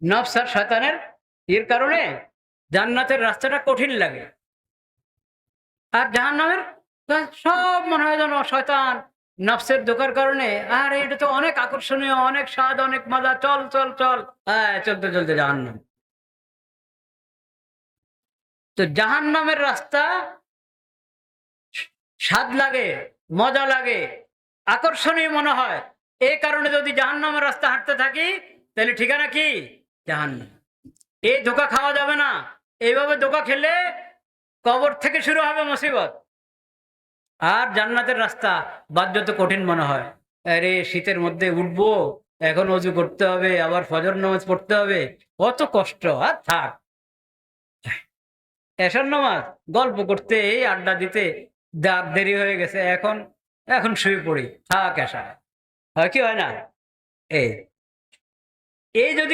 নফস আর শয়তানের এর কারণে জান্নাতের রাস্তাটা কঠিন লাগে, আর জাহান্নামের সব মনে হয় যেন শয়তান নফসের ধোঁকার কারণে, আর এটা তো অনেক আকর্ষণীয়, অনেক স্বাদ, অনেক মজা, চল চল চল, হ্যাঁ চলতে চলতে জাহান্নাম। তো জাহান্নামের রাস্তা স্বাদ লাগে, মজা লাগে, আকর্ষণীয় মনে হয়, এই কারণে যদি জাহান্নামের রাস্তা হাঁটতে থাকি তাহলে ঠিকানা কি? জাহান্নাম। এই ধোঁকা খাওয়া যাবে না। এইভাবে ধোঁকা খেলে কবর থেকে শুরু হবে মুসিবত। আর জান্নাতের রাস্তা বাধ্যত কঠিন মনে হয়, আরে শীতের মধ্যে উঠবো, এখন অজু করতে হবে, আবার ফজর নামাজ পড়তে হবে, কত কষ্ট। আর থাক, এশার নামাজ গল্প করতে, এই আড্ডা দিতে দেরি হয়ে গেছে, এখন এখন শুয়ে পড়ি, থাক এশা। হয় কি হয় না? এই এই যদি